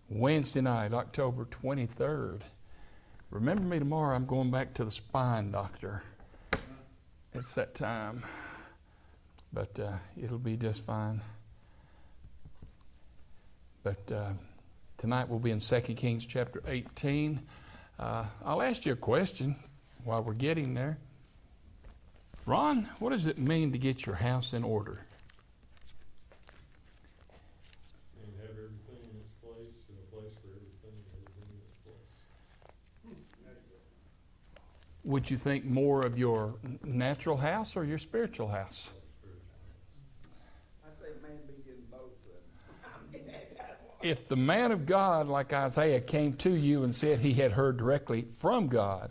Wednesday night, October 23rd. Remember me tomorrow, I'm going back to the spine doctor. It's that time. But it'll be just fine. But tonight we'll be in 2 Kings chapter 18. I'll ask you a question while we're getting there. Ron, what does it mean to get your house in order? And have everything in its place, and a place for everything in its place. Would you think more of your natural house or your spiritual house? I say man be getting both of them. If the man of God, like Isaiah, came to you and said he had heard directly from God,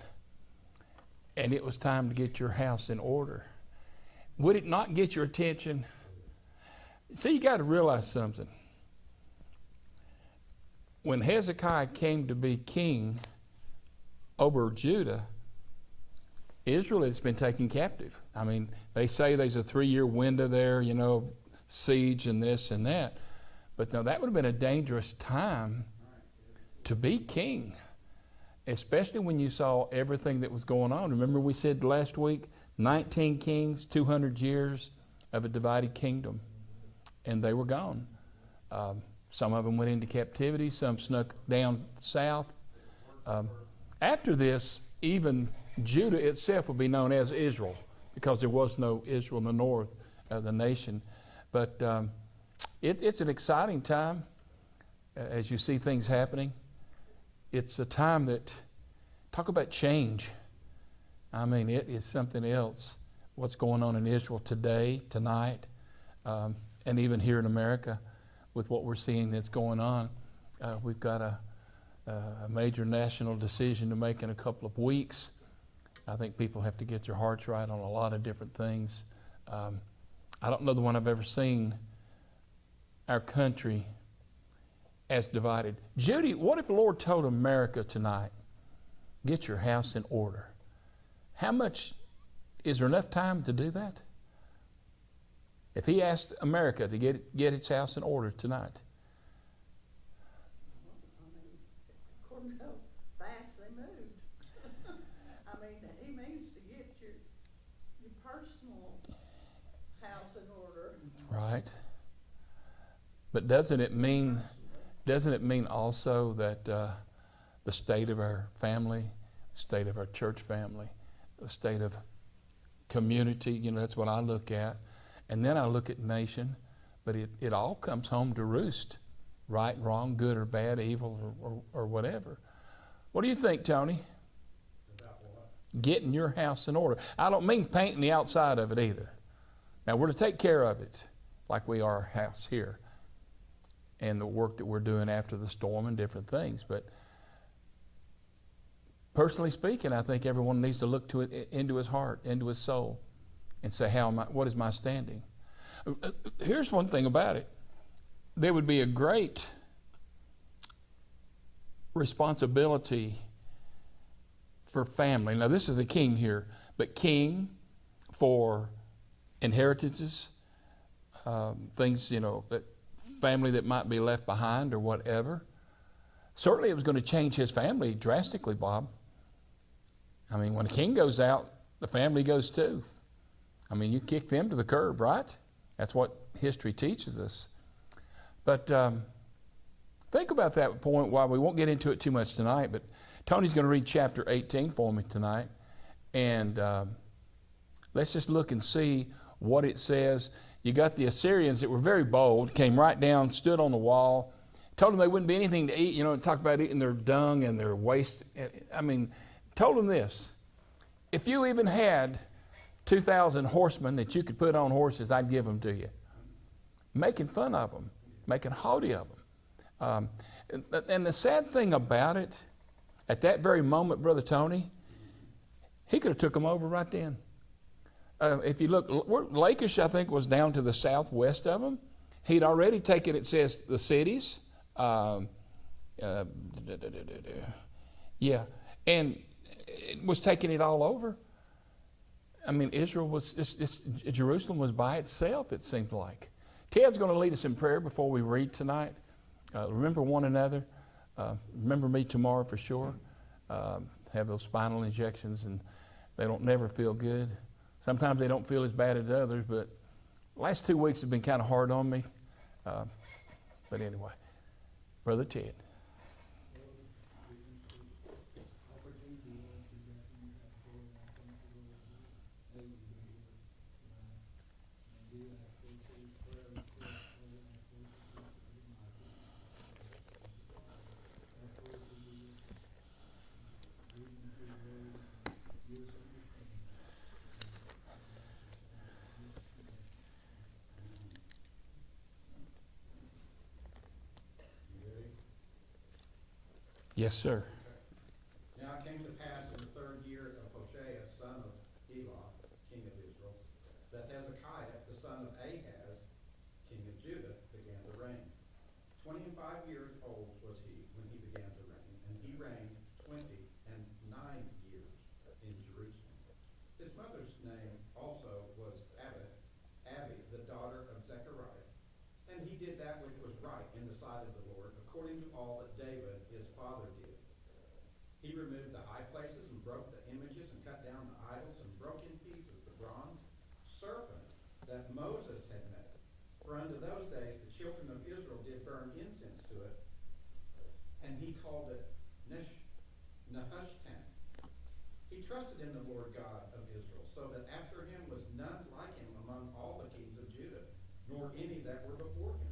and it was time to get your house in order, would it not get your attention? See, you got to realize something. When Hezekiah came to be king over Judah, Israel has been taken captive. I mean, they say there's a 3-year window there, siege and this and that. But no, that would have been a dangerous time to be king, especially when you saw everything that was going on. Remember we said last week, 19 kings, 200 years of a divided kingdom, and they were gone. Some of them went into captivity, some snuck down south. After this, even Judah itself will be known as Israel, because there was no Israel in the north of the nation. But it's an exciting time as you see things happening. It's a time that, talk about change. I mean, it is something else, what's going on in Israel today, tonight, and even here in America with what we're seeing that's going on. We've got a major national decision to make in a couple of weeks. I think people have to get their hearts right on a lot of different things. I don't know the one I've ever seen our country as divided. Judy, what if the Lord told America tonight, get your house in order? How much, is there enough time to do that? If he asked America to get its house in order tonight. According to how fast they moved. I mean, he means to get your personal house in order. Right. But doesn't it mean also that the state of our family, the state of our church family, the state of community, that's what I look at. And then I look at nation, but it all comes home to roost. Right, wrong, good or bad, evil or whatever. What do you think, Tony? About what? Getting your house in order. I don't mean painting the outside of it either. Now we're to take care of it like we are our house here, and the work that we're doing after the storm and different things. But personally speaking, I think everyone needs to look to it, into his heart, into his soul, and say, what is my standing? Here's one thing about it. There would be a great responsibility for family. Now this is a king here, but king for inheritances, things, that family that might be left behind or whatever. Certainly it was going to change his family drastically, Bob. I mean, when a king goes out, the family goes too. I mean, you kick them to the curb, right? That's what history teaches us. But think about that point. While we won't get into it too much tonight, but Tony's going to read chapter 18 for me tonight. And let's just look and see what it says. You got the Assyrians that were very bold, came right down, stood on the wall, told them they wouldn't be anything to eat, talk about eating their dung and their waste. I mean, told them this: if you even had 2,000 horsemen that you could put on horses, I'd give them to you. Making fun of them, making haughty of them. And the sad thing about it, at that very moment, Brother Tony, he could have took them over right then. If you look, Lachish, I think, was down to the southwest of them. He'd already taken, it says, the cities. And it was taking it all over. I mean, Israel was, Jerusalem was by itself, it seemed like. Ted's going to lead us in prayer before we read tonight. Remember one another. Remember me tomorrow for sure. Have those spinal injections, and they don't never feel good. Sometimes they don't feel as bad as others, but the last 2 weeks have been kind of hard on me. But anyway, Brother Ted. Yes, sir. Now it came to pass in the 3rd year of Hoshea, son of Elah, king of Israel, that Hezekiah, the son of Ahaz, king of Judah, began to reign. 25 years old was he when he began to reign, and he reigned 29 years in Jerusalem. His mother's name also was Abi, the daughter of Zechariah. And he did that which was right in the sight of the Lord, according to all that David his father did. He removed the high places and broke the images and cut down the idols and broke in pieces the bronze serpent that Moses had made. For unto those days the children of Israel did burn incense to it, and he called it Nehushtan. He trusted in the Lord God of Israel, so that after him was none like him among all the kings of Judah, nor any that were before him.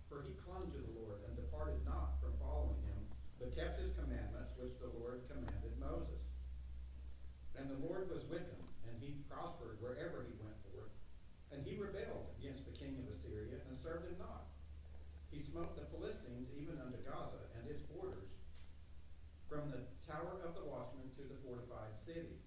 For he clung to the Lord and departed not from following him, but kept his commandments which the Lord commanded Moses. And the Lord was with him, and he prospered wherever he went forth. And he rebelled against the king of Assyria, and served him not. He smote the Philistines even unto Gaza and its borders, from the tower of the watchman to the fortified city.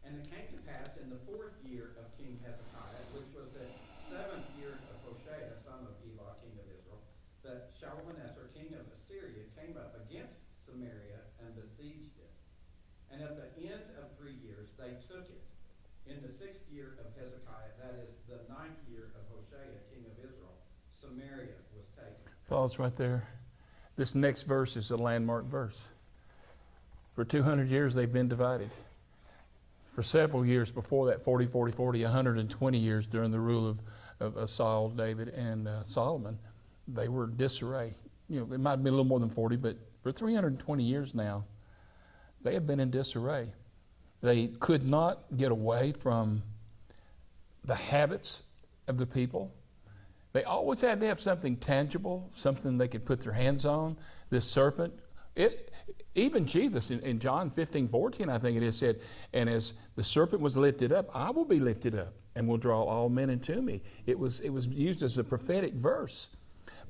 And it came to pass in the 4th year of King Hezekiah, which was the 7th year of Hoshea, son of Elah, king of Israel, that Shalmaneser, king of Assyria, came up against Samaria and besieged it. And at the end of 3 years they took it. In the 6th year of Hezekiah, that is the 9th year of Hoshea, king of Israel, Samaria was taken. Pause right there. This next verse is a landmark verse. For 200 years they've been divided. For several years before that, 120 years during the rule of Saul, David, and Solomon, they were in disarray. You know, it might have been a little more than 40, but for 320 years now, they have been in disarray. They could not get away from the habits of the people. They always had to have something tangible, something they could put their hands on. This serpent, even Jesus in John 15:14, I think it is, said, and as the serpent was lifted up, I will be lifted up and will draw all men unto me. It was used as a prophetic verse.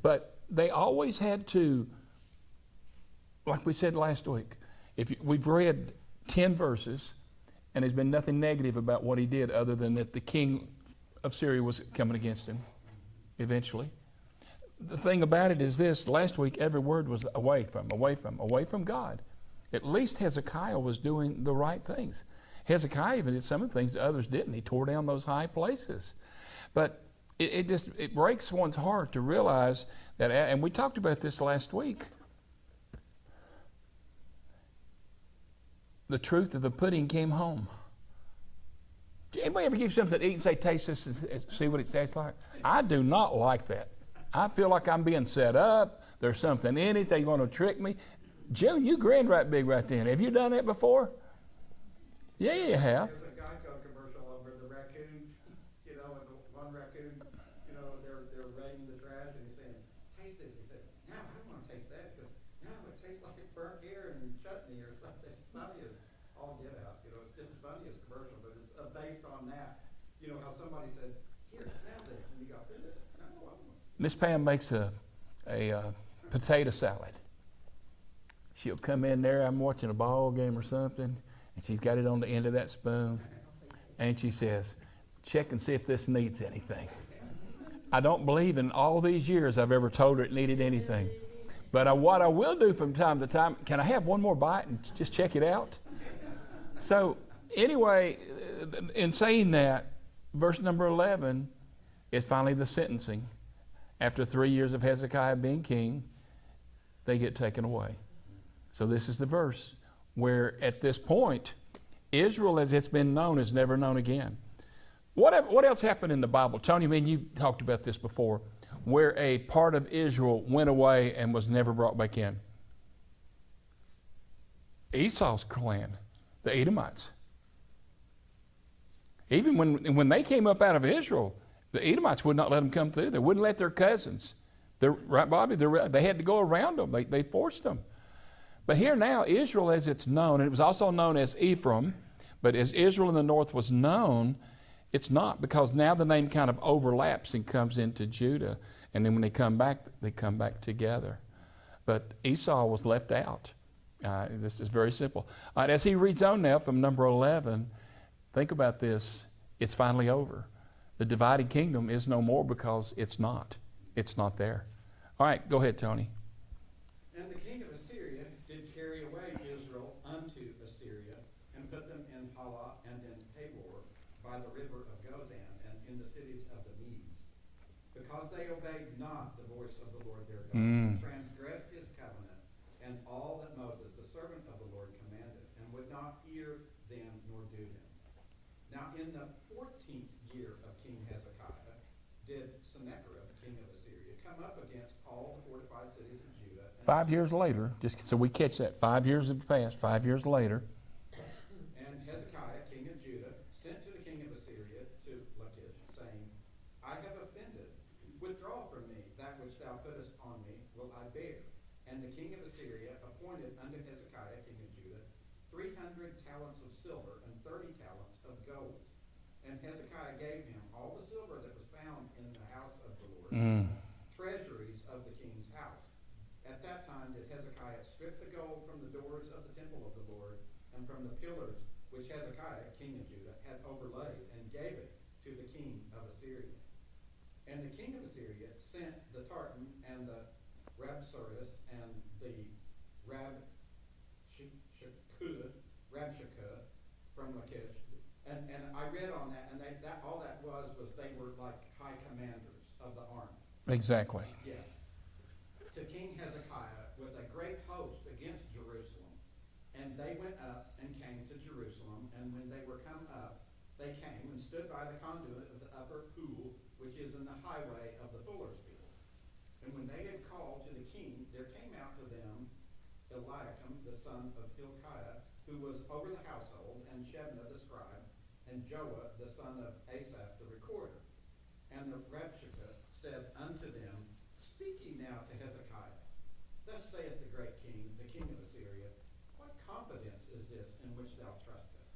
But they always had to, like we said last week, we've read 10 verses, and there's been nothing negative about what he did other than that the king of Syria was coming against him eventually. The thing about it is this, last week every word was away from God. At least Hezekiah was doing the right things. Hezekiah even did some of the things that others didn't. He tore down those high places. But it breaks one's heart to realize that, and we talked about this last week, the truth of the pudding came home. Did anybody ever give you something to eat and say, taste this and see what it tastes like? I do not like that. I feel like I'm being set up. There's something in it. They're going to trick me. June, you grinned right big right then. Have you done that before? Yeah, you have. There's a Geico commercial over the raccoons, and the one raccoon, they're raiding the trash, and he's saying, taste this. He said, no, I don't want to taste that, because no, it tastes like burnt hair and chutney or something. It's funny as all get out. It's just as funny as commercial, but it's based on that. How somebody says, here, smell this, and you go, no, I don't want to. Miss Pam makes a potato salad. She'll come in there, I'm watching a ball game or something, and she's got it on the end of that spoon, and she says, check and see if this needs anything. I don't believe in all these years I've ever told her it needed anything. But what I will do from time to time, can I have one more bite and just check it out? So anyway, in saying that, verse number 11 is finally the sentencing. After 3 years of Hezekiah being king, they get taken away. So this is the verse where at this point, Israel as it's been known is never known again. What else happened in the Bible? Tony, I mean, you talked about this before, where a part of Israel went away and was never brought back in. Esau's clan, the Edomites. Even when they came up out of Israel, the Edomites would not let them come through. They wouldn't let their cousins. Right, Bobby? They had to go around them. They forced them. But here now, Israel as it's known, and it was also known as Ephraim, but as Israel in the north was known, it's not, because now the name kind of overlaps and comes into Judah. And then when they come back together. But Esau was left out. This is very simple. All right, as he reads on now from number 11, think about this. It's finally over. The divided kingdom is no more because it's not. It's not there. All right, go ahead, Tony. And the king of Assyria did carry away Israel unto Assyria, and put them in Halah and in Tabor by the river of Gozan, and in the cities of the Medes, because they obeyed not the voice of the Lord their God, and transgressed his covenant, and all that Moses, the servant of the Lord, commanded, and would not hear them nor do them. Now in the 14th year of King Hezekiah did Sennacherib, king of Assyria, come up against all the fortified cities of Judah. 5 years later, just so we catch that, 5 years have passed, 5 years later. And Hezekiah, king of Judah, sent to the king of Assyria to Lachish, saying, I have offended. Withdraw from me that which thou puttest on me will I bear. And the king of Assyria appointed unto Hezekiah, king of Judah, 300 talents of silver and 30 talents of gold. And Hezekiah gave him all the silver that was found in the house of the Lord, treasuries of the king's house. At that time did Hezekiah strip the gold from the doors of the temple of the Lord, and from the pillars which Hezekiah, king of Judah, had overlaid, and gave it to the king of Assyria. And the king of Assyria sent the Tartan and the Rabsaris and the Rabshakeh from Lachish. And I read on that, and all that was they were like high commanders of the army. Exactly. Yeah. To King Hezekiah with a great host against Jerusalem. And they went up and came to Jerusalem, and when they were come up, they came and stood by the conduit of the upper pool, which is in the highway of the fuller's field. And when they had called to the king, there came out to them Eliakim, the son of Hilkiah, who was over the household, and Shebna the scribe, and Joah the son of Asaph the recorder. And the Rabshakeh said unto them, Speak ye now to Hezekiah. Thus saith the great king, the king of Assyria, What confidence is this in which thou trustest?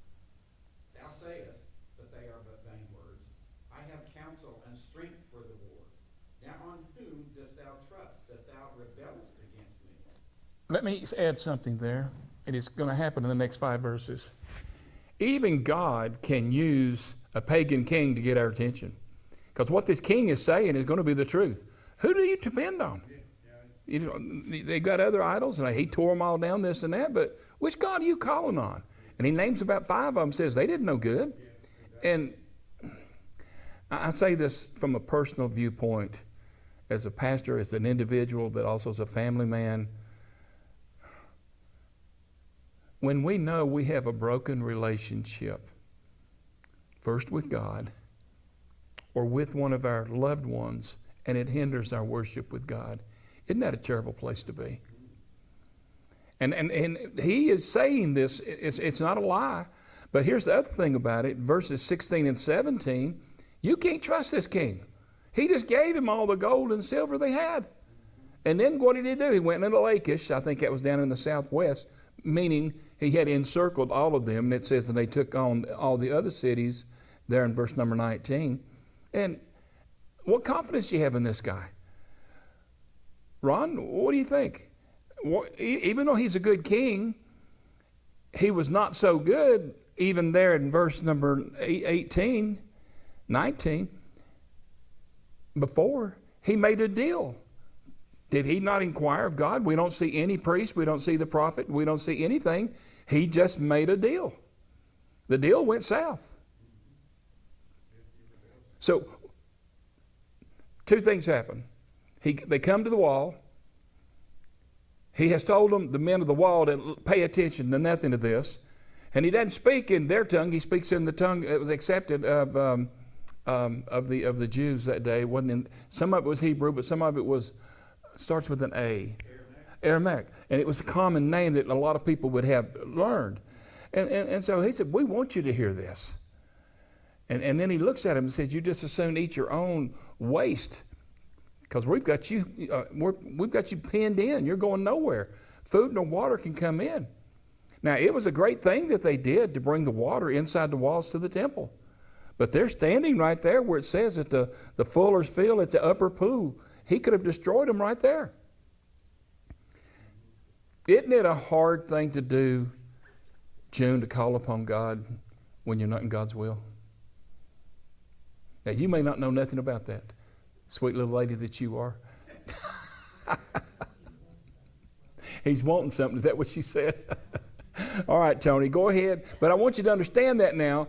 Thou sayest, but they are but vain words, I have counsel and strength for the war. Now on whom dost thou trust, that thou rebellest against me? Let me add something there. It is going to happen in the next 5 verses. Even God can use a pagan king to get our attention. Because what this king is saying is going to be the truth. Who do you depend on? You know, they got other idols, and he tore them all down, this and that, but which God are you calling on? And he names about 5 of them, says they didn't know good. And I say this from a personal viewpoint, as a pastor, as an individual, but also as a family man. When we know we have a broken relationship, first with God or with one of our loved ones, and it hinders our worship with God, isn't that a terrible place to be? And he is saying this, it's not a lie, but here's the other thing about it, verses 16 and 17, you can't trust this king. He just gave him all the gold and silver they had. And then what did he do? He went into Lachish, I think that was down in the southwest, meaning he had encircled all of them, and it says that they took on all the other cities there in verse number 19. And what confidence do you have in this guy? Ron, what do you think? Even though he's a good king, he was not so good even there in verse number 18, 19. Before, he made a deal. Did he not inquire of God? We don't see any priest. We don't see the prophet. We don't see anything. He just made a deal. The deal went south. So, 2 things happen. They come to the wall. He has told them, the men of the wall, to pay attention to nothing of this. And he doesn't speak in their tongue. He speaks in the tongue that was accepted of the Jews that day. It wasn't in, some of it was Hebrew, but some of it was starts with an A. Aramaic. And it was a common name that a lot of people would have learned. And so he said, we want you to hear this. And then he looks at him and says, you just as soon eat your own waste, because we've got you pinned in. You're going nowhere. Food and water can come in. Now, it was a great thing that they did to bring the water inside the walls to the temple. But they're standing right there where it says that the fuller's field at the upper pool. He could have destroyed them right there. Isn't it a hard thing to do, June, to call upon God when you're not in God's will? Now, you may not know nothing about that, sweet little lady that you are. He's wanting something. Is that what you said? All right, Tony, go ahead. But I want you to understand that now.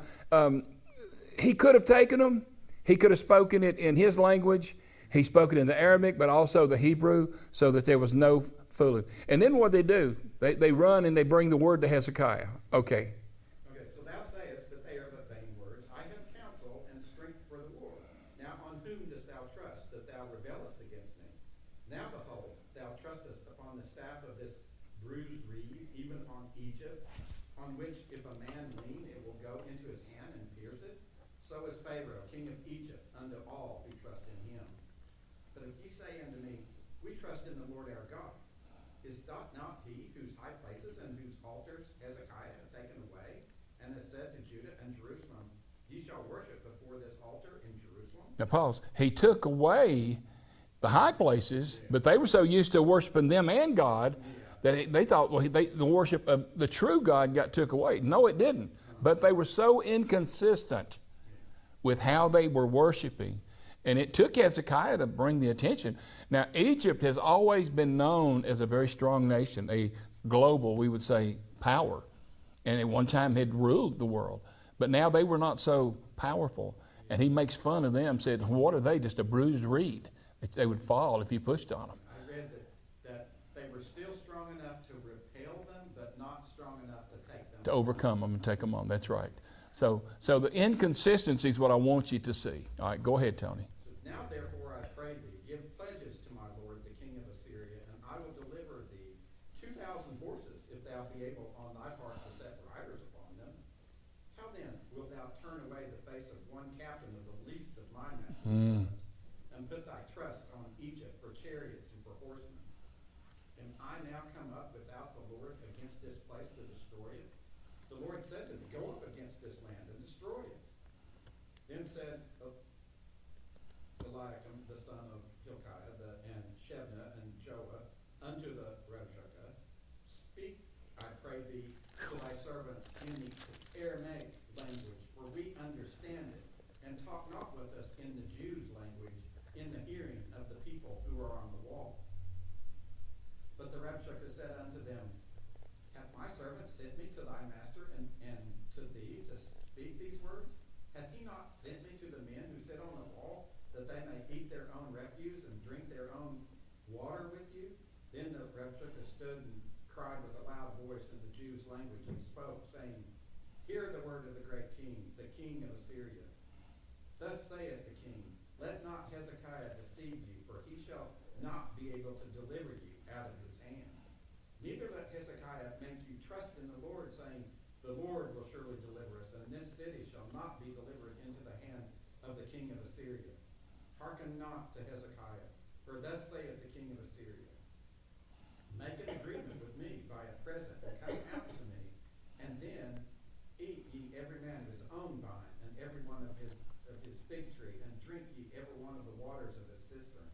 He could have taken them. He could have spoken it in his language. He spoke it in the Aramaic, but also the Hebrew, so that there was no fooling. And then what they do, they run and they bring the word to Hezekiah. Okay. Okay, so thou sayest that they are but vain words. I have counsel and strength for the war. Now on whom dost thou trust, that thou rebellest against me? Now behold, thou trustest upon the staff of this bruised reed, even on Egypt, on which if a man lean, it will go into his hand and pierce it. So is Pharaoh, king of Egypt, unto all who trust in him. But if ye say unto me, we trust in the Lord our God, is not he whose high places and whose altars Hezekiah hath taken away, and has said to Judah and Jerusalem, ye shall worship before this altar in Jerusalem? Now pause. He took away the high places, but they were so used to worshiping them and God that they thought, well, the worship of the true God got took away. No, it didn't. But they were so inconsistent with how they were worshiping. And it took Hezekiah to bring the attention. Now, Egypt has always been known as a very strong nation, a global, we would say, power. And at one time had ruled the world. But now they were not so powerful. And he makes fun of them, said, what are they, just a bruised reed? They would fall if you pushed on them. I read that they were still strong enough to repel them, but not strong enough to take them. To overcome them and take them on, that's right. So the inconsistency is what I want you to see. All right, go ahead, Tony. So now therefore I pray thee, give pledges to my lord the king of Assyria, and I will deliver thee 2,000 horses, if thou be able on thy part to set riders upon them. How then wilt thou turn away the face of one captain of the least of my master's and put thy trust on Egypt for chariots and for horsemen? Am I now come up without the Lord against this place to destroy it? The Lord said to me, go up against this land and destroy it. Then said Eliakim, the son of Hilkiah, and Shebna and Joah, unto the Rabshakeh, speak, I pray thee, to thy servants in the Aramaic language, for we understand it, and talk not with us in the Jews' language, in the hearing of the people who are on the wall. But the Rabshakeh said unto them, hath my servant sent me to thy master and to thee to speak these words? Hath he not sent me to the men who sit on the wall, that they may eat their own refuse and drink their own water with you? Then the Rabshakeh stood and cried with a loud voice in the Jews' language and spoke, saying, hear the word of the great king, the king of Assyria. Thus saith the king, let not Hezekiah deceive you, for he shall not be able to deliver you out of his hand. Neither let Hezekiah make you trust in the Lord, saying, the Lord will surely deliver us, and this city shall not be delivered into the hand of the king of Assyria. Hearken not to Hezekiah, for thus saith the king of Assyria, make an agreement with me by a present, and come out to me, and then eat ye every man of his own vine, and every one of his fig tree, and drink ye every one of the waters of his cistern,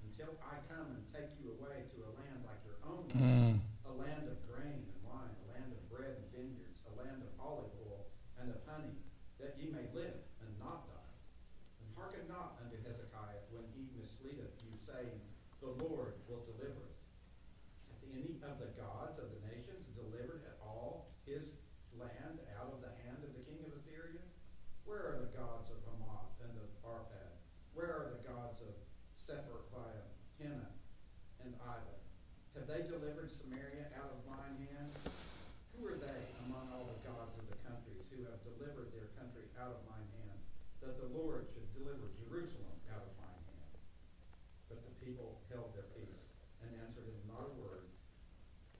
until I come and take you away to a land like your own land, a land of grain and wine, a land of bread and vineyards, a land of olive oil and of honey, that ye may live and not die. And hearken not unto Hezekiah when he misleadeth you, saying, the Lord have they delivered Samaria out of mine hand? Who are they among all the gods of the countries who have delivered their country out of mine hand, that the Lord should deliver Jerusalem out of mine hand? But the people held their peace and answered him not a word,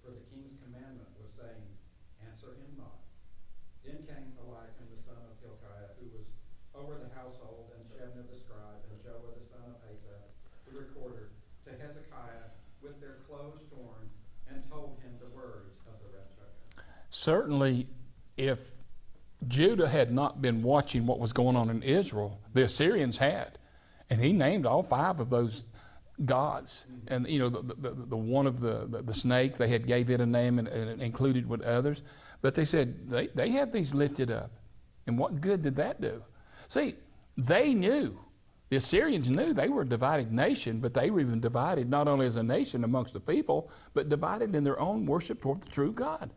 for the king's commandment was saying, answer him not. Then came Eliakim the son of Hilkiah, who was over the household, and Shebna the scribe, and Joah the son of Asaph, the recorder, to Hezekiah with their clothes torn, and told him the words of the Rabshakeh. Certainly, if Judah had not been watching what was going on in Israel, the Assyrians had. And he named all 5 of those gods. And, you know, the one of the snake, they had gave it a name and included with others. But they said they had these lifted up. And what good did that do? See, they knew. The Assyrians knew they were a divided nation, but they were even divided not only as a nation amongst the people, but divided in their own worship toward the true God.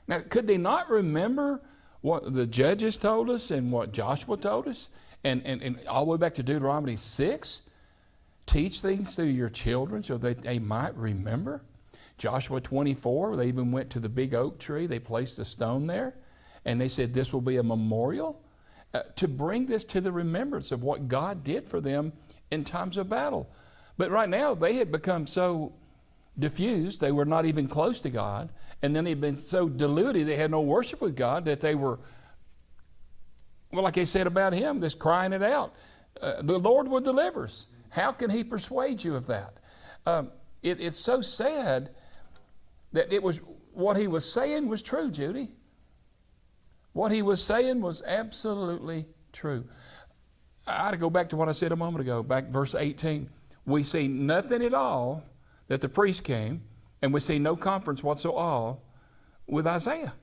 Now, could they not remember what the judges told us and what Joshua told us? And all the way back to Deuteronomy 6? Teach things to your children so that they might remember. Joshua 24, they even went to the big oak tree. They placed a stone there. And they said this will be a memorial to bring this to the remembrance of what God did for them in times of battle. But right now, they had become so diffused, they were not even close to God. And then they'd been so deluded, they had no worship with God, that they were, well, like they said about him, just crying it out. The Lord will deliver us. How can he persuade you of that? It's so sad that it was what he was saying was true, Judy. What he was saying was absolutely true. I ought to go back to what I said a moment ago, back verse 18. We see nothing at all that the priest came, and we see no conference whatsoever with Isaiah.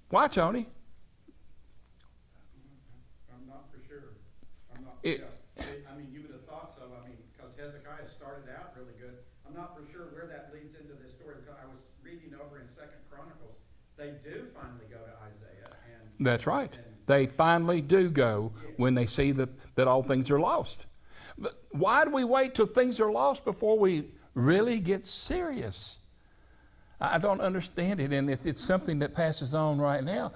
Why, Tony? I'm not for sure. I'm not. It- I mean, you would have thought so. I mean, because Hezekiah started out really good. I'm not for sure where that leads into this story. Because I was reading over in 2 Chronicles. They do finally go to Isaiah, and That's right. They finally do go when they see that all things are lost. But why do we wait till things are lost before we really get serious? I don't understand it, and it's something that passes on right now.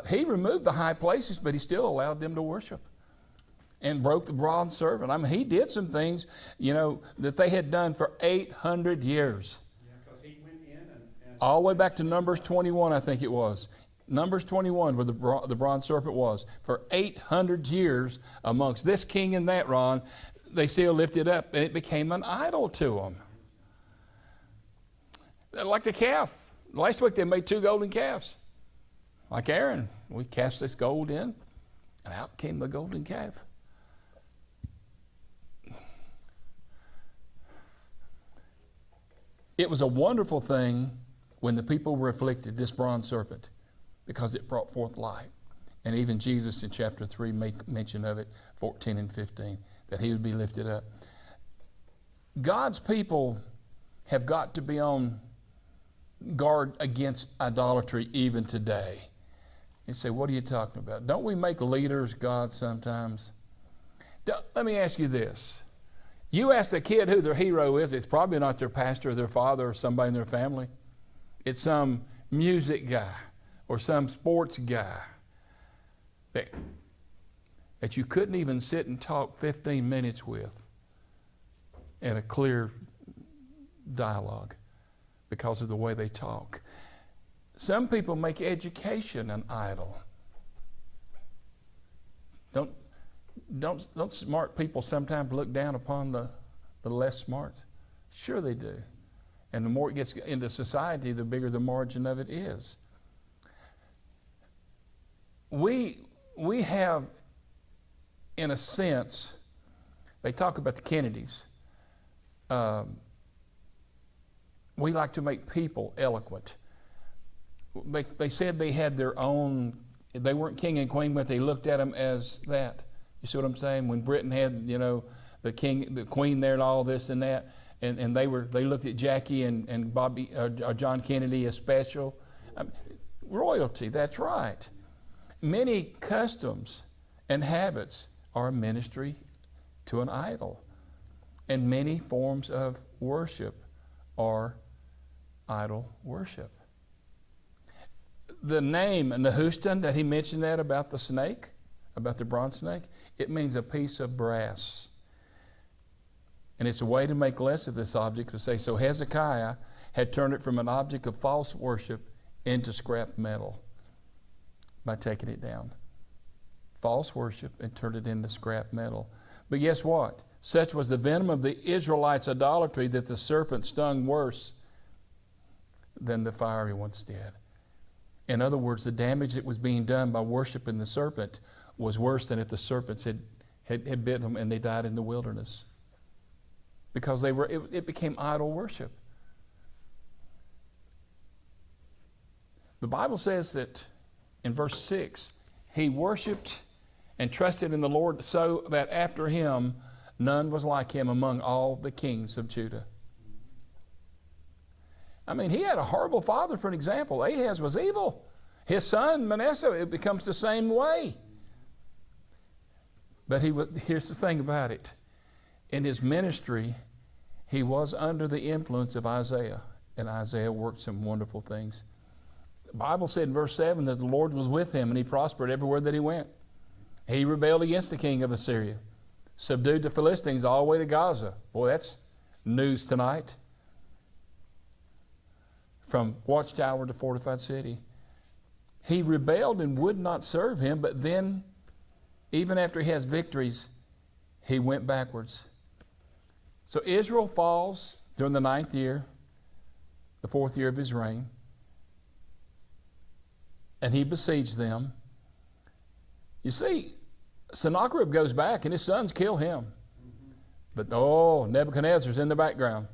He removed the high places, but he still allowed them to worship and broke the bronze serpent. I mean, he did some things, you know, that they had done for 800 years. yeah, because he went in and All the way back to Numbers 21, I think it was. Numbers 21, where the bronze serpent was. For 800 years, amongst this king and that Ron, they still lifted up, and it became an idol to them. Like the calf. Last week they made 2 golden calves. Like Aaron, we cast this gold in, and out came the golden calf. It was a wonderful thing when the people were afflicted, this bronze serpent, because it brought forth light. And even Jesus in chapter 3 made mention of it, 14 and 15, that he would be lifted up. God's people have got to be on guard against idolatry even today. You say, what are you talking about? Don't we make leaders God sometimes? Let me ask you this. You ask a kid who their hero is, it's probably not their pastor or their father or somebody in their family. It's some music guy or some sports guy that you couldn't even sit and talk 15 minutes with in a clear dialogue because of the way they talk. Some people make education an idol. Don't smart people sometimes look down upon the less smarts? Sure they do. And the more it gets into society, the bigger the margin of it is. We have, in a sense, they talk about the Kennedys. We like to make people eloquent. They said they had their own, they weren't king and queen, but they looked at them as that. You see what I'm saying? When Britain had, you know, the king, the queen there and all this and that, and they looked at Jackie and Bobby, or John Kennedy as special. Royalty, that's right. Many customs and habits are a ministry to an idol. And many forms of worship or idol worship. The name Nehushtan that he mentioned that about the snake, about the bronze snake, it means a piece of brass. And it's a way to make less of this object to say, so Hezekiah had turned it from an object of false worship into scrap metal by taking it down. False worship and turned it into scrap metal. But guess what? Such was the venom of the Israelites' idolatry that the serpent stung worse than the fiery ones did. In other words, the damage that was being done by worshiping the serpent was worse than if the serpents had bit them and they died in the wilderness. Because it became idol worship. The Bible says that in verse 6, he worshiped and trusted in the Lord so that after him none was like him among all the kings of Judah. I mean, he had a horrible father for an example. Ahaz was evil. His son Manasseh, it becomes the same way. But here's the thing about it. In his ministry, he was under the influence of Isaiah, and Isaiah worked some wonderful things. The Bible said in verse 7 that the Lord was with him and he prospered everywhere that he went. He rebelled against the king of Assyria, subdued the Philistines all the way to Gaza. Boy, that's news tonight. From watchtower to fortified city. He rebelled and would not serve him, but then, even after he has victories, he went backwards. So Israel falls during the 9th year, the 4th year of his reign, and he besieged them. You see, Sennacherib goes back and his sons kill him. But Nebuchadnezzar's in the background.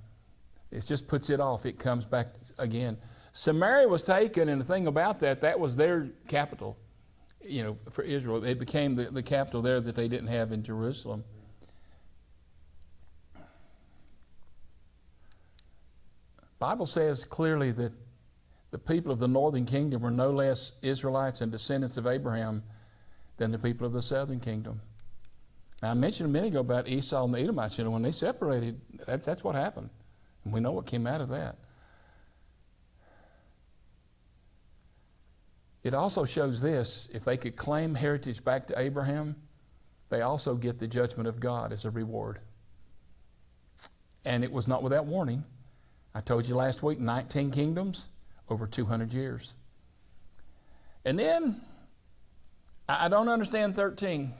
It just puts it off. It comes back again. Samaria was taken, and the thing about that was their capital, for Israel. It became the capital there that they didn't have in Jerusalem. The Bible says clearly that the people of the northern kingdom were no less Israelites and descendants of Abraham than the people of the southern kingdom. Now, I mentioned a minute ago about Esau and the Edomites. When they separated, that's what happened. And we know what came out of that. It also shows this: if they could claim heritage back to Abraham, they also get the judgment of God as a reward. And it was not without warning. I told you last week, 19 kingdoms, over 200 years. And then, I don't understand 13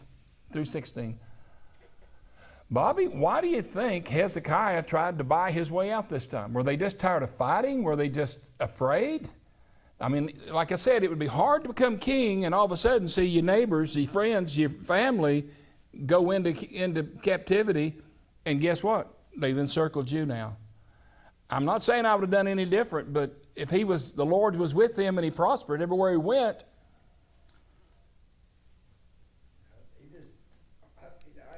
through 16. Bobby, why do you think Hezekiah tried to buy his way out this time? Were they just tired of fighting? Were they just afraid? I mean, like I said, it would be hard to become king and all of a sudden see your neighbors, your friends, your family go into captivity, and guess what? They've encircled you now. I'm not saying I would have done any different, but if the Lord was with him and he prospered everywhere he went. I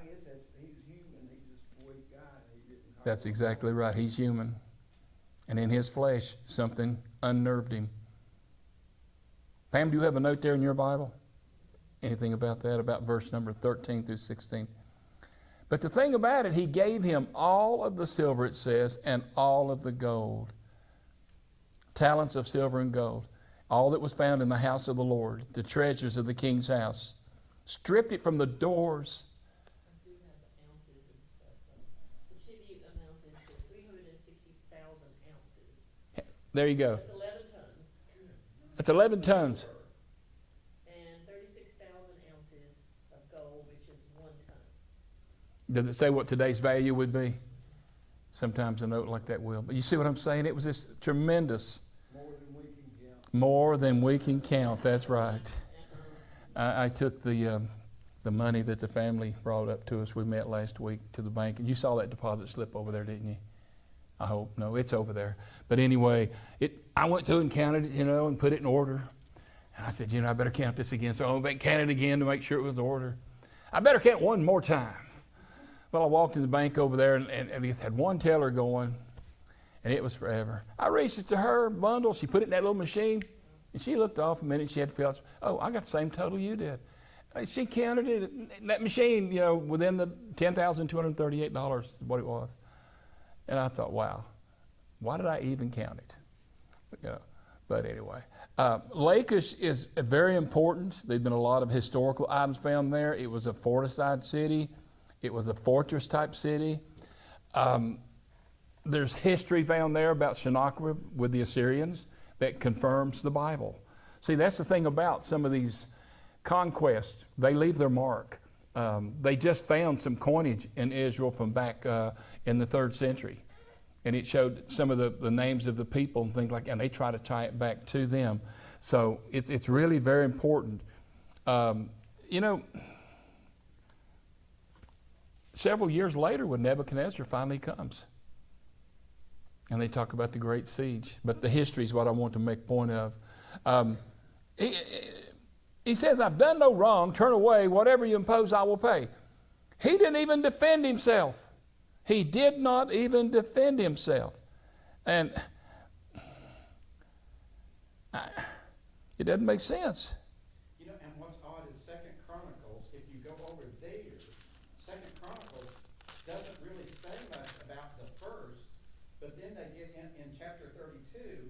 guess he's human. He just weak guy. That's exactly right. He's human. And in his flesh, something unnerved him. Pam, do you have a note there in your Bible? Anything about that, about verse number 13 through 16? But the thing about it, he gave him all of the silver, it says, and all of the gold. Talents of silver and gold. All that was found in the house of the Lord, the treasures of the king's house. Stripped it from the doors. I do have the ounces and stuff. The tribute amounted to 360,000 ounces. There you go. That's 11 tons. That's 11 tons. And 36,000 ounces of gold, which is 1 ton. Does it say what today's value would be? Sometimes a note like that will. But you see what I'm saying? It was this tremendous. More than we can count. That's right. I took the money that the family brought up to us. We met last week to the bank. And you saw that deposit slip over there, didn't you? I hope. No, it's over there. But anyway, I went through and counted it, and put it in order. And I said, I better count this again. So I went back and counted it again to make sure it was in order. I better count one more time. Well, I walked in the bank over there, and it had one teller going, and it was forever. I reached it to her bundle. She put it in that little machine, and she looked off a minute. She had to feel, I got the same total you did. And she counted it in that machine, within the $10,238 is what it was. And I thought, wow, why did I even count it? You know, but anyway, Lachish is very important. There've been a lot of historical items found there. It was a fortified city. It was a fortress type city. There's history found there about Sennacherib with the Assyrians that confirms the Bible. See, that's the thing about some of these conquests. They leave their mark. They just found some coinage in Israel from back in the 3rd century. And it showed some of the names of the people and things like that, and they try to tie it back to them. So it's really very important. You know, several years later when Nebuchadnezzar finally comes, and they talk about the great siege, but the history is what I want to make point of. He says, I've done no wrong, turn away, whatever you impose I will pay. He didn't even defend himself. He did not even defend himself. And it doesn't make sense. You know, and what's odd is 2 Chronicles, if you go over there, 2 Chronicles doesn't really say much about the first, but then they get in chapter 32,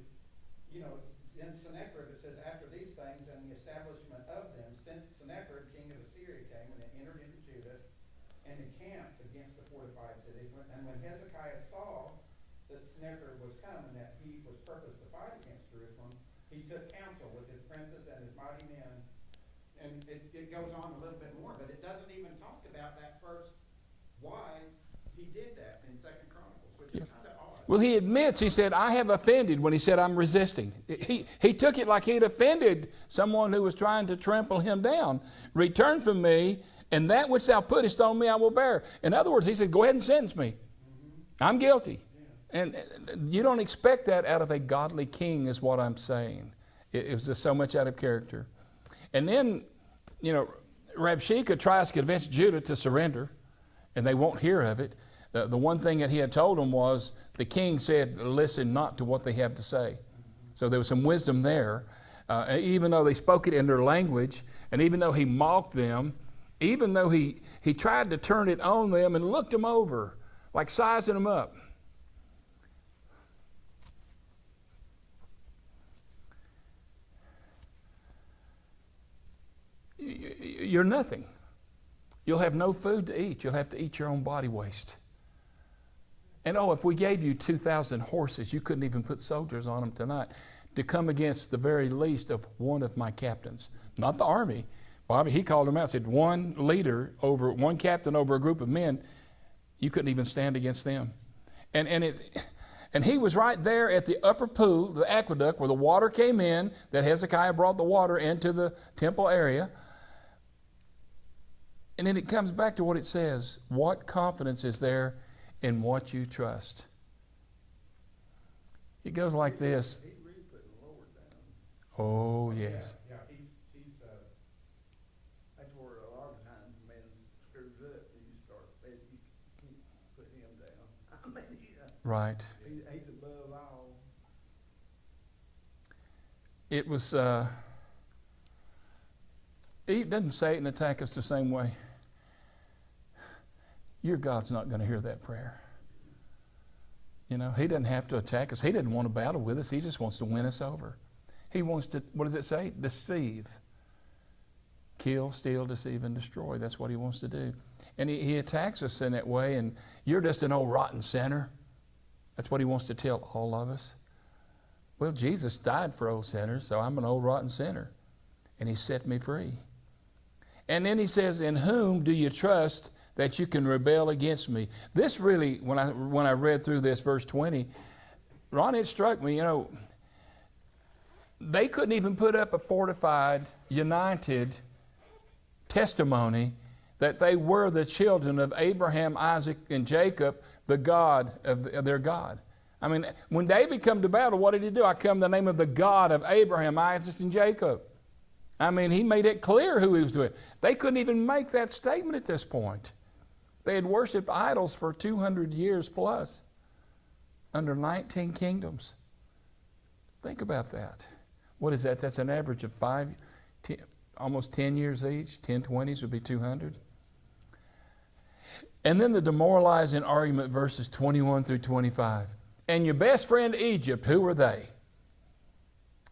you know, in Sennacherib it says, after these things and the establishment of them, Sennacherib, king of Assyria, came and entered into Judah and encamped against the fortified cities. And when Hezekiah saw that Sennacherib was come and that he was purposed to fight against Jerusalem, he took counsel with his princes and his mighty men. And it goes on a little bit more, but it doesn't even talk about that first, why he did that in 2 Chronicles, which is kind of odd. Well, he admits, he said, I have offended when he said, I'm resisting. He took it like he'd offended someone who was trying to trample him down. Return from me, and that which thou puttest on me I will bear. In other words, he said, go ahead and sentence me. I'm guilty. And you don't expect that out of a godly king is what I'm saying. It was just so much out of character. And then, you know, Rabshakeh tries to convince Judah to surrender, and they won't hear of it. The one thing that he had told them was the king said, listen not to what they have to say. So there was some wisdom there. Even though they spoke it in their language, and even though he mocked them, even though he tried to turn it on them and looked them over, like sizing them up. You're nothing. You'll have no food to eat. You'll have to eat your own body waste. And if we gave you 2,000 horses, you couldn't even put soldiers on them tonight to come against the very least of one of my captains. Not the army. Bobby, he called them out, said one leader over, one captain over a group of men, you couldn't even stand against them. And he was right there at the upper pool, the aqueduct, where the water came in, that Hezekiah brought the water into the temple area. And then it comes back to what it says. What confidence is there in what you trust? It goes like this. He's really putting the Lord down. Oh, yes. Yeah, he's That's where a lot of times man screws up and you start, you can't put him down. I mean, Right. he's above all. It was, he doesn't say it and attack us the same way. Your God's not going to hear that prayer. You know, he doesn't have to attack us. He doesn't want to battle with us. He just wants to win us over. He wants to, what does it say? Deceive. Kill, steal, deceive, and destroy. That's what he wants to do. And he attacks us in that way, and you're just an old rotten sinner. That's what he wants to tell all of us. Well, Jesus died for old sinners, so I'm an old rotten sinner. And he set me free. And then he says, in whom do you trust that you can rebel against me? This really, when I read through this, verse 20, Ron, it struck me, you know, they couldn't even put up a fortified, united testimony that they were the children of Abraham, Isaac, and Jacob, the God of their God. I mean, when David come to battle, what did he do? I come in the name of the God of Abraham, Isaac, and Jacob. I mean, he made it clear who he was with. They couldn't even make that statement at this point. They had worshiped idols for 200 years plus, under 19 kingdoms. Think about that. What is that? That's an average of 10, almost 10 years each. 10 20s would be 200. And then the demoralizing argument, verses 21 through 25. And your best friend Egypt, who were they?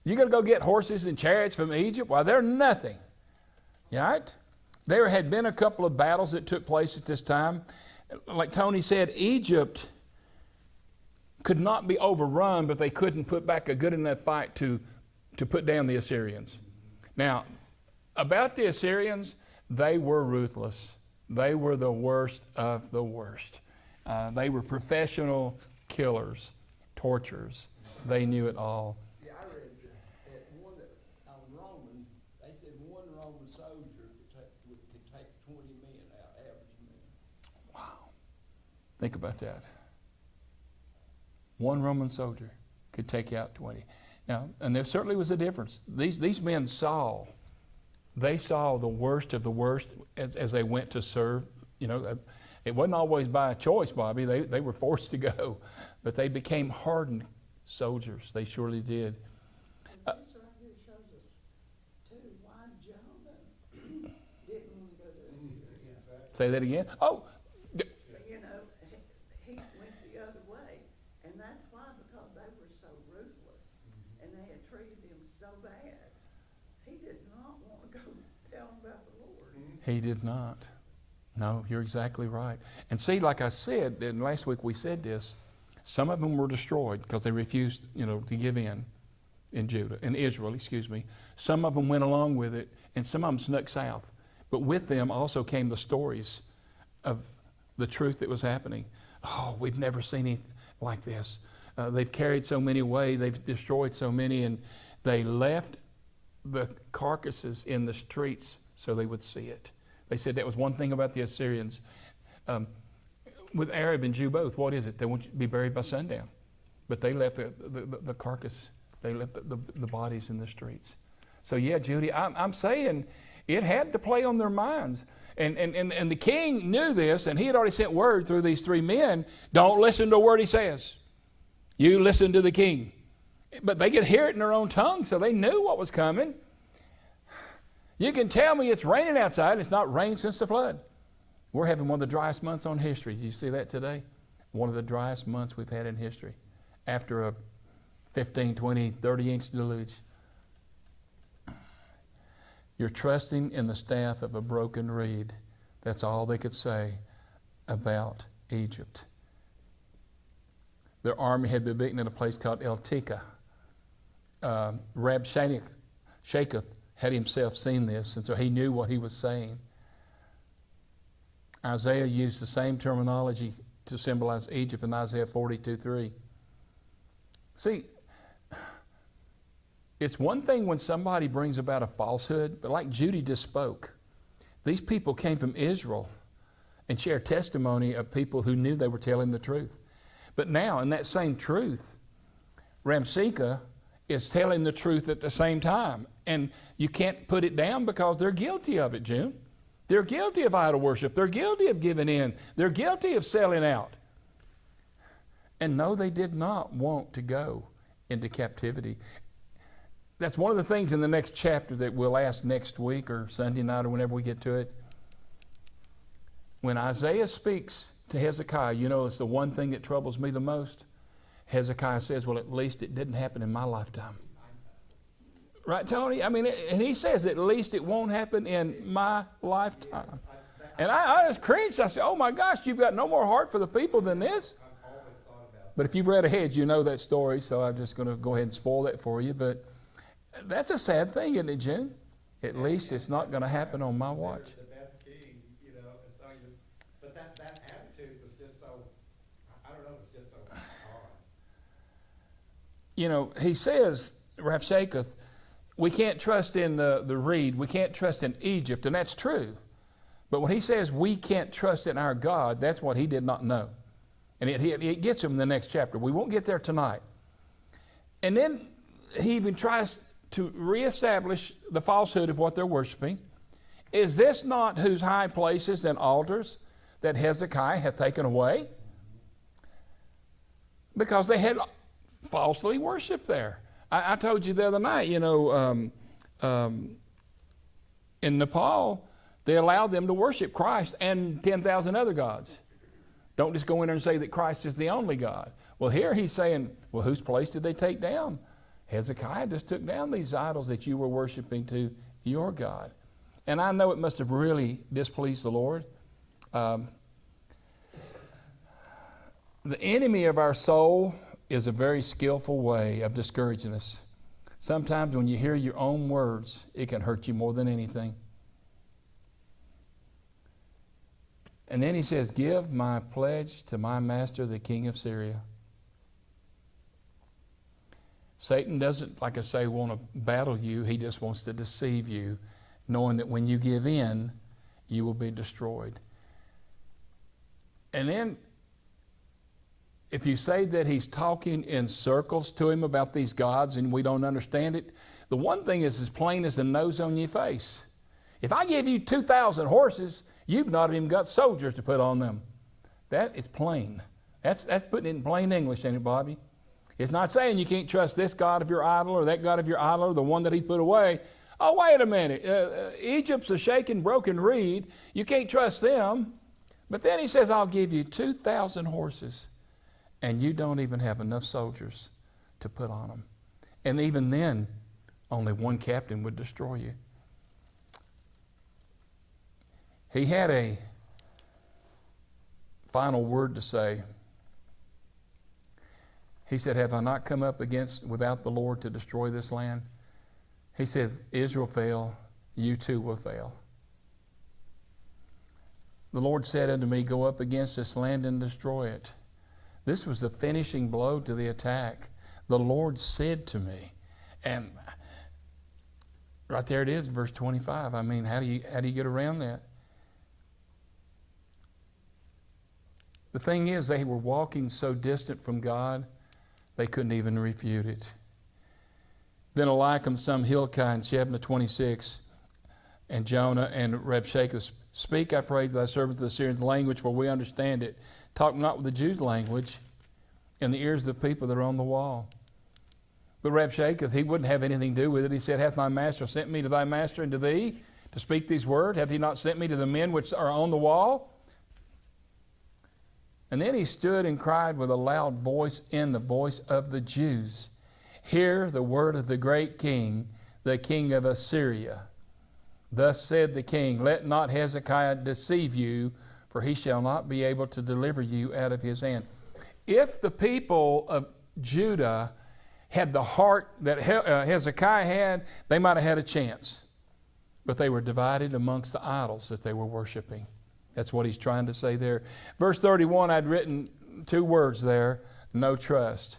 You going to go get horses and chariots from Egypt? Why, they're nothing. Right? There had been a couple of battles that took place at this time. Like Tony said, Egypt could not be overrun, but they couldn't put back a good enough fight to put down the Assyrians. Now, about the Assyrians, they were ruthless. They were the worst of the worst. They were professional killers, torturers. They knew it all. Yeah, I read that one that on Roman, they said one Roman soldier could take 20 men out, average men. Wow. Think about that. One Roman soldier could take out 20. Now, and there certainly was a difference. These men saw the worst of the worst as they went to serve. You know, it wasn't always by choice, Bobby. They were forced to go. But they became hardened soldiers. They surely did. And this right here shows us, too, why Jonah didn't want to go to Assyria. Say that again. Oh, But, you know, he went the other way. And that's why, because they were so ruthless and they had treated him so bad, he did not want to go tell them about the Lord. he did not. No, you're exactly right. And see, like I said, and last week we said this, some of them were destroyed because they refused, to give in Israel. Some of them went along with it, and some of them snuck south. But with them also came the stories of the truth that was happening. Oh, we've never seen anything like this. They've carried so many away. They've destroyed so many, and they left the carcasses in the streets so they would see it. They said that was one thing about the Assyrians. With Arab and Jew both, what is it? They want you to be buried by sundown. But they left the carcass, they left the bodies in the streets. So yeah, Judy, I'm saying it had to play on their minds. And the king knew this, and he had already sent word through these three men, don't listen to a word he says. You listen to the king. But they could hear it in their own tongue, so they knew what was coming. You can tell me it's raining outside. It's not rained since the flood. We're having one of the driest months on history. Did you see that today? One of the driest months we've had in history after a 15, 20, 30-inch deluge. You're trusting in the staff of a broken reed. That's all they could say about Egypt. Their army had been beaten at a place called El Tika. Rabshakeh had himself seen this, and so he knew what he was saying. Isaiah used the same terminology to symbolize Egypt in Isaiah 42:3. See, it's one thing when somebody brings about a falsehood, but like Judy just spoke, these people came from Israel and shared testimony of people who knew they were telling the truth. But now, in that same truth, Rabshakeh is telling the truth at the same time. And you can't put it down because they're guilty of it, June. They're guilty of idol worship. They're guilty of giving in. They're guilty of selling out. And no, they did not want to go into captivity. That's one of the things in the next chapter that we'll ask next week or Sunday night or whenever we get to it. When Isaiah speaks to Hezekiah, it's the one thing that troubles me the most. Hezekiah says, well, at least it didn't happen in my lifetime. Right, Tony? And he says, at least it won't happen in my lifetime. And I just cringed. I said, oh my gosh, you've got no more heart for the people than this. But if you've read ahead, you know that story, so I'm just going to go ahead and spoil that for you. But that's a sad thing, isn't it, June? At least it's not going to happen on my watch. The best king, and so but that attitude was just so, I don't know, it was just so hard. He says, Rabshakeh, we can't trust in the reed. We can't trust in Egypt, and that's true. But when he says we can't trust in our God, that's what he did not know. And it gets him in the next chapter. We won't get there tonight. And then he even tries to reestablish the falsehood of what they're worshiping. Is this not whose high places and altars that Hezekiah hath taken away? Because they had falsely worshipped there. I told you the other night, in Nepal, They allowed them to worship Christ and 10,000 other gods. Don't just go in there and say that Christ is the only God. Well, here he's saying, well, whose place did they take down? Hezekiah just took down these idols that you were worshiping to your God. And I know it must have really displeased the Lord. The enemy of our soul is a very skillful way of discouraging us. Sometimes when you hear your own words, it can hurt you more than anything. And then he says, give my pledge to my master, the king of Syria. Satan doesn't, like I say, want to battle you. He just wants to deceive you, knowing that when you give in, you will be destroyed. And then, if you say that he's talking in circles to him about these gods and we don't understand it, the one thing is as plain as the nose on your face. If I give you 2,000 horses, you've not even got soldiers to put on them. That is plain. That's putting it in plain English, ain't it, Bobby? It's not saying you can't trust this God of your idol or that God of your idol or the one that he's put away. Oh, wait a minute. Egypt's a shaken, broken reed. You can't trust them. But then he says, I'll give you 2,000 horses, and you don't even have enough soldiers to put on them. And even then, only one captain would destroy you. He had a final word to say. He said, have I not come up without the Lord to destroy this land? He said, Israel fell, you too will fail. The Lord said unto me, go up against this land and destroy it. This was the finishing blow to the attack. The Lord said to me, and right there it is, verse 25. I mean, how do you get around that? The thing is, they were walking so distant from God, they couldn't even refute it. Then Eliakim, son of Hilkiah, in Shebna 26, and Jonah and Rabshakeh, speak, I pray, to thy servant the Syrian language, for we understand it. Talk not with the Jews' language in the ears of the people that are on the wall. But Rabshakeh, he wouldn't have anything to do with it. He said, hath my master sent me to thy master and to thee to speak these words? Hath he not sent me to the men which are on the wall? And then he stood and cried with a loud voice in the voice of the Jews, hear the word of the great king, the king of Assyria. Thus said the king, let not Hezekiah deceive you, for he shall not be able to deliver you out of his hand. If the people of Judah had the heart that Hezekiah had, they might have had a chance. But they were divided amongst the idols that they were worshiping. That's what he's trying to say there. Verse 31, I'd written two words there, no trust.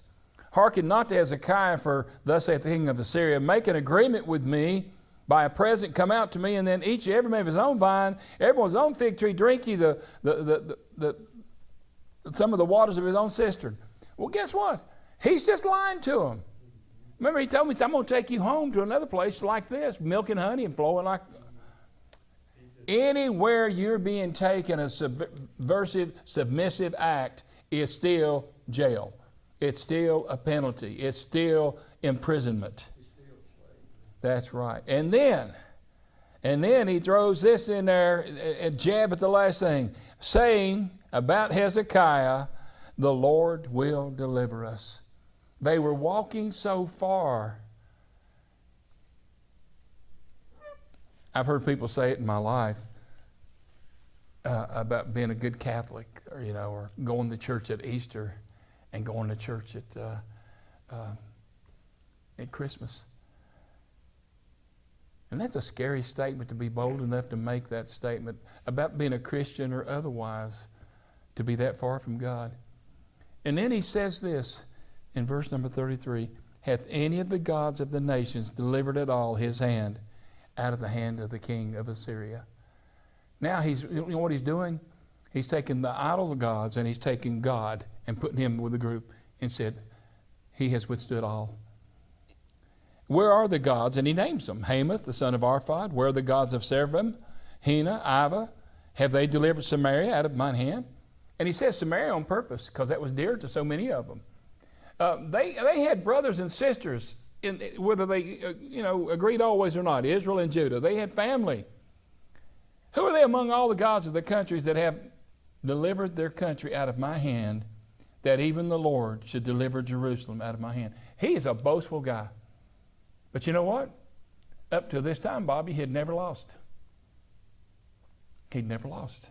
Hearken not to Hezekiah, for thus saith the king of Assyria, make an agreement with me, by a present come out to me, and then each every man of his own vine, everyone's own fig tree, drink ye some of the waters of his own cistern. Well, guess what? He's just lying to him. Remember, he told me, I'm going to take you home to another place like this, milk and honey and flowing like... Anywhere you're being taken, a subversive, submissive act is still jail. It's still a penalty. It's still imprisonment. That's right. And then he throws this in there and jab at the last thing, saying about Hezekiah, the Lord will deliver us. They were walking so far. I've heard people say it in my life about being a good Catholic, or going to church at Easter and going to church at Christmas. And that's a scary statement, to be bold enough to make that statement about being a Christian or otherwise, to be that far from God. And then he says this in verse number 33, hath any of the gods of the nations delivered at all his hand out of the hand of the king of Assyria? Now you know what he's doing? He's taking the idol gods and he's taking God and putting him with the group and said, he has withstood all. Where are the gods? And he names them. Hamath, the son of Arphad. Where are the gods of Sepharvaim? Hena, Iva. Have they delivered Samaria out of mine hand? And he says Samaria on purpose, because that was dear to so many of them. They had brothers and sisters, whether they agreed always or not, Israel and Judah. They had family. Who are they among all the gods of the countries that have delivered their country out of my hand, that even the Lord should deliver Jerusalem out of my hand? He is a boastful guy. But you know what? Up to this time, Bobby had never lost. He'd never lost.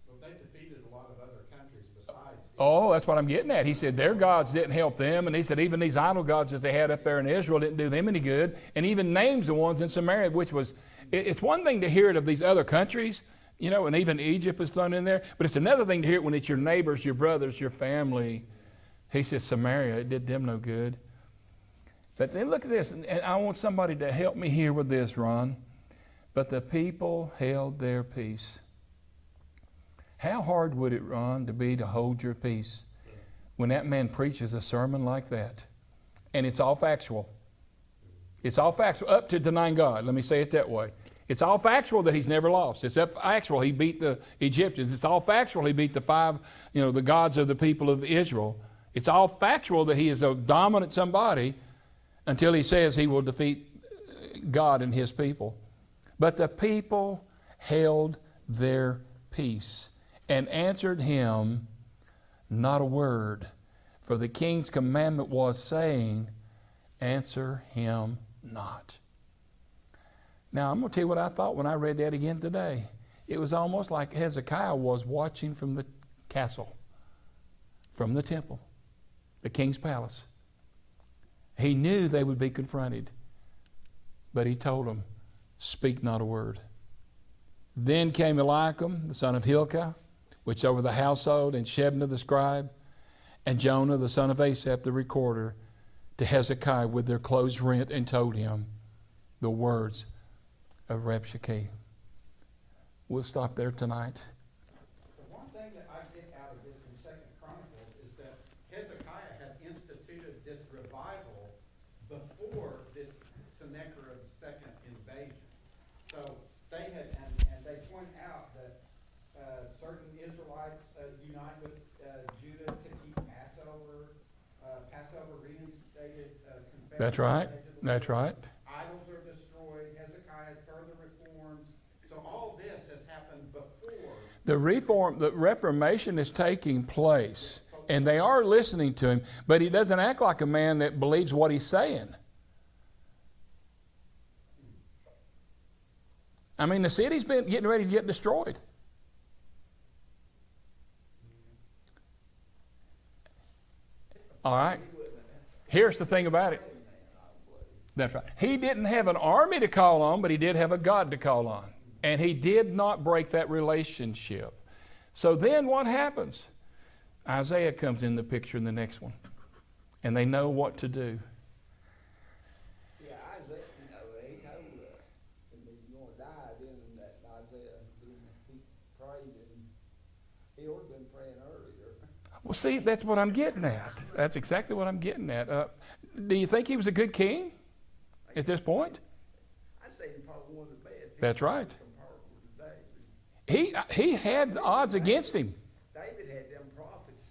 Well, they defeated a lot of other countries besides. Oh, that's what I'm getting at. He said their gods didn't help them. And he said even these idol gods that they had up there in Israel didn't do them any good. And even names the ones in Samaria, which was, it's one thing to hear it of these other countries, you know, and even Egypt is thrown in there. But it's another thing to hear it when it's your neighbors, your brothers, your family. He said Samaria, it did them no good. But then look at this, and I want somebody to help me here with this, Ron. But the people held their peace. How hard would it, Ron, to be to hold your peace when that man preaches a sermon like that? And it's all factual. It's all factual, up to denying God. Let me say it that way. It's all factual that he's never lost. It's factual he beat the Egyptians. It's all factual he beat the five, the gods of the people of Israel. It's all factual that he is a dominant somebody until he says he will defeat God and his people. But the people held their peace and answered him not a word. For the king's commandment was, saying, answer him not. Now, I'm going to tell you what I thought when I read that again today. It was almost like Hezekiah was watching from the castle, from the temple, the king's palace. He knew they would be confronted, but he told them, speak not a word. Then came Eliakim, the son of Hilkiah, which over the household, and Shebna the scribe, and Jonah the son of Asaph the recorder, to Hezekiah with their clothes rent, and told him the words of Rabshakeh. We'll stop there tonight. The one thing that I get out of this in 2 Chronicles is that Hezekiah had instituted this revival before this Sennacherib's second invasion. So they had, and they point out that certain Israelites unite with Judah to keep Passover reinstated, confession. That's right. That's right. Idols are destroyed. Hezekiah further reforms. So all this has happened before. The Reformation is taking place, and they are listening to him, but he doesn't act like a man that believes what he's saying. I mean, the city's been getting ready to get destroyed. All right. Here's the thing about it. That's right. He didn't have an army to call on, but he did have a God to call on. And he did not break that relationship. So then what happens? Isaiah comes in the picture in the next one. And they know what to do. Yeah, Isaiah, he told him he was going to die. Then that Isaiah, he prayed, and he ought to have been praying earlier. Well, see, that's what I'm getting at. That's exactly what I'm getting at. Do you think he was a good king at this point? I'd say he's probably one of the best. That's right. Comparable to David. He had the odds against him. David had them prophets.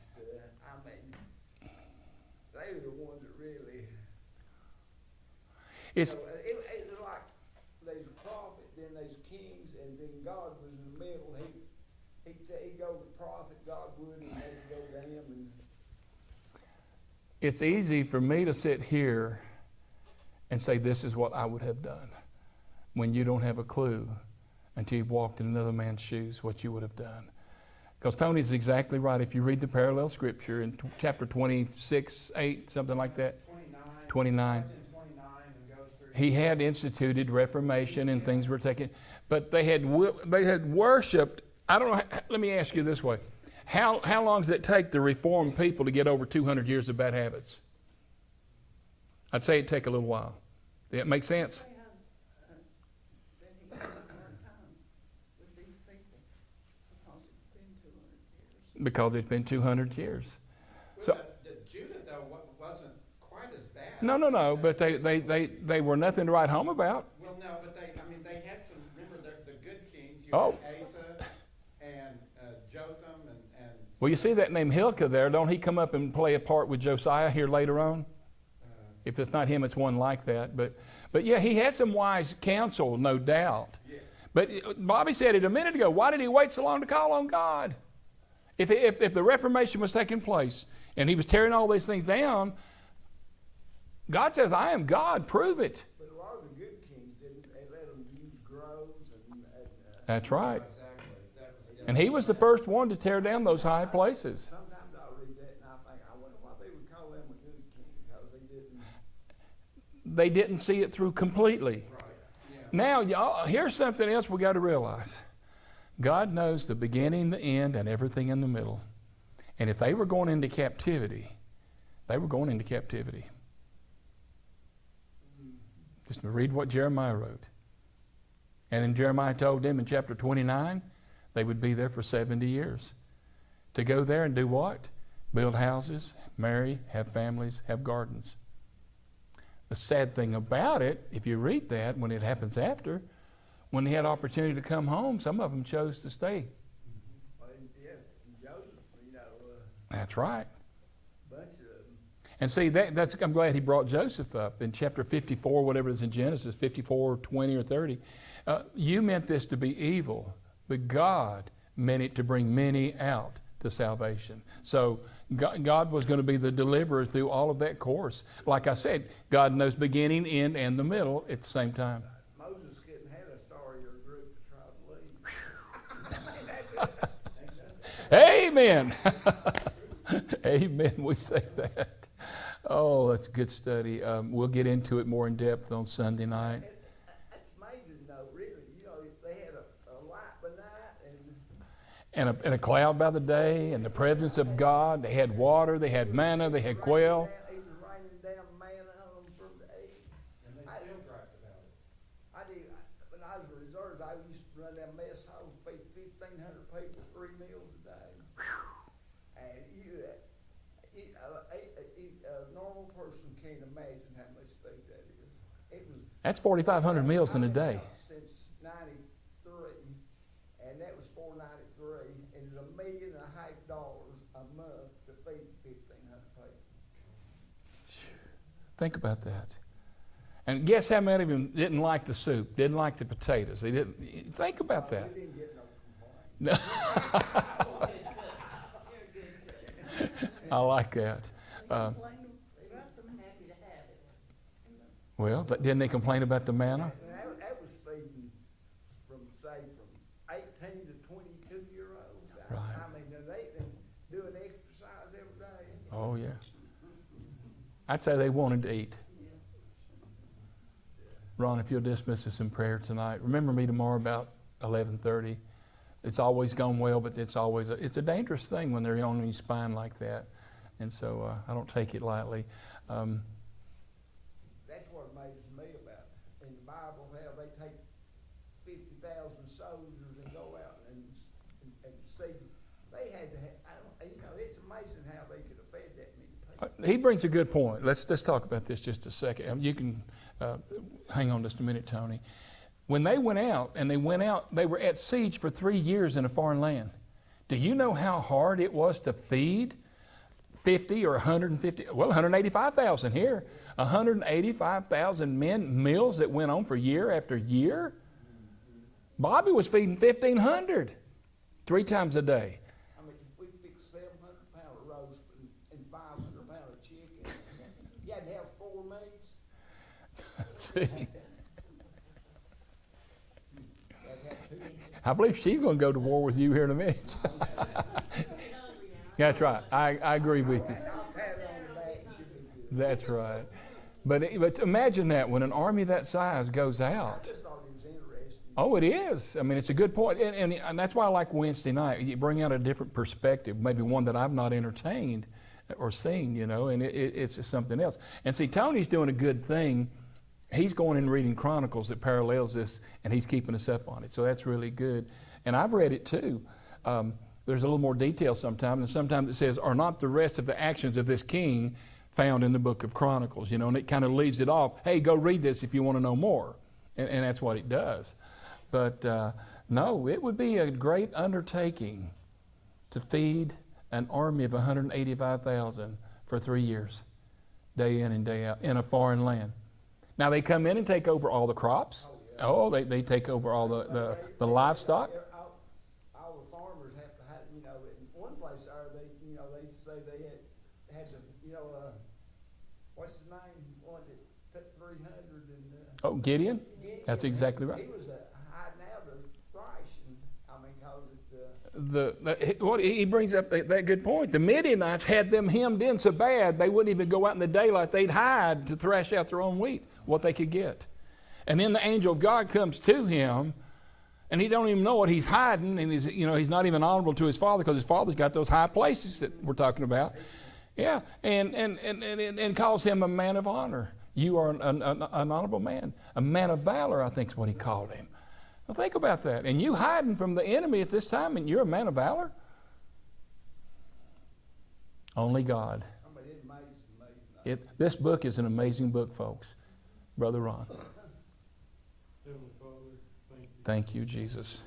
They were the ones that really. It's It's like there's a prophet, then there's kings, and then God was in the middle. He'd go to the prophet, God would, and they'd go to him. And it's easy for me to sit here and say this is what I would have done when you don't have a clue until you've walked in another man's shoes what you would have done. Because Tony's exactly right. If you read the parallel scripture in chapter 26, 8, something like that. 29. He had instituted Reformation and things were taken. But they had worshipped. I don't know. Let me ask you this way. How long does it take the reformed people to get over 200 years of bad habits? I'd say it'd take a little while. Does that make sense? Then he had a hard time with these people because it's been 200 years. Because it's been 200 years. So, Judah, though, wasn't quite as bad. no. But they were nothing to write home about. Well, no, but they had some, remember the good kings. You Oh. had Asa and Jotham and Well, you see that name Hilkiah there. Don't he come up and play a part with Josiah here later on? If it's not him, it's one like that. But yeah, he had some wise counsel, no doubt. yeah. But Bobby said it a minute ago. Why did he wait so long to call on God? If the Reformation was taking place and he was tearing all these things down, God says, I am God, prove it. But a lot of the good kings didn't, they let them use groves and That's right. Exactly. That was And he was the first one to tear down those high places. sometimes I read that and I think, I wonder why they would call them a good king, because They didn't see it through completely. right. Yeah. Now, y'all, here's something else we got to realize. God knows the beginning, the end, and everything in the middle. And if they were going into captivity, they were going into captivity. Just read what Jeremiah wrote. And then Jeremiah told them in chapter 29, they would be there for 70 years. To go there and do what? Build houses, marry, have families, have gardens. The sad thing about it, if you read that, when it happens after, when they had opportunity to come home, some of them chose to stay. well, yeah, Joseph, That's right. bunch of them. And see, I'm glad he brought Joseph up in chapter 54, whatever it is in Genesis, 54, 20 or 30. You meant this to be evil, but God meant it to bring many out to salvation. So God was going to be the deliverer through all of that course. Like I said, God knows beginning, end, and the middle at the same time. Moses couldn't have a sorrier group to try to lead. Amen. Amen. We say that. Oh, that's a good study. We'll get into it more in depth on Sunday night. That's amazing though, really. If they had a light by night And a cloud by the day, and the presence of God. They had water, they had manna, they had quail. He was raining down manna on them from the east. And they still griped about it. When I was a reserve, I used to run that mess hall, feed 1,500 people 3 meals a day. And a normal person can't imagine how much food that is. It was. That's 4,500 meals in a day. Since '93, and that was $493, and it was $1.5 million a month to feed 1,500 people. Think about that. And guess how many of them didn't like the soup, didn't like the potatoes? They didn't. Think about that. We didn't get no complaint. I like that. Complained about them. Happy to have it. Well, didn't they complain about the manna? And that was feeding from 18 to 22-year-olds. Right. I mean, they've been doing exercise every day. Oh, yeah. I'd say they wanted to eat. Ron, if you'll dismiss us in prayer tonight. Remember me tomorrow about 11:30. It's always gone well, but it's a dangerous thing when they're on your spine like that. And so I don't take it lightly. That's what amazes me about in the Bible, how they take 50,000 soldiers and go out and see. They had to have, it's amazing how they could have fed that many people. He brings a good point. Let's talk about this just a second. You can hang on just a minute, Tony. When they went out, they were at siege for 3 years in a foreign land. Do you know how hard it was to feed 50 or 150, 185,000 here, 185,000 men, meals that went on for year after year? Bobby was feeding 1,500 3 times a day. I mean, if we fix 700 pound of roast and 500 pound of chicken, you had to have 4 meats. See? I believe she's going to go to war with you here in a minute. That's right. I agree with you. I'll pat her on the back and she'll be good. That's right. But imagine that when an army that size goes I out. just thought it was interesting. Oh, it is. I mean, it's a good point. And that's why I like Wednesday night. You bring out a different perspective, maybe one that I've not entertained or seen, and it's just something else. And see, Tony's doing a good thing. He's going and reading Chronicles that parallels this, and he's keeping us up on it. So that's really good. And I've read it too. There's a little more detail sometimes, and sometimes it says, are not the rest of the actions of this king found in the book of Chronicles, and it kind of leaves it off. Hey, go read this if you want to know more. And that's what it does. But no, it would be a great undertaking to feed an army of 185,000 for 3 years, day in and day out, in a foreign land. Now they come in and take over all the crops. Oh, yeah. Oh, they take over all the livestock? All the farmers have to have, in one place there, they say they had to, what's his name? One that took 300 and. Oh, Gideon? Gideon, That's exactly right. He was hiding out of thrashing, cause He brings up that good point. The Midianites had them hemmed in so bad they wouldn't even go out in the daylight. They'd hide to thrash out their own wheat, what they could get. And then the angel of God comes to him, and he don't even know what he's hiding, and he's not even honorable to his father because his father's got those high places that we're talking about. Yeah, and calls him a man of honor. You are an honorable man, a man of valor, I think is what he called him. Now think about that. And you hiding from the enemy at this time, and you're a man of valor? Only God. it's amazing. This book is an amazing book, folks. Brother Ron. Heavenly Father, thank you. Thank you, Jesus.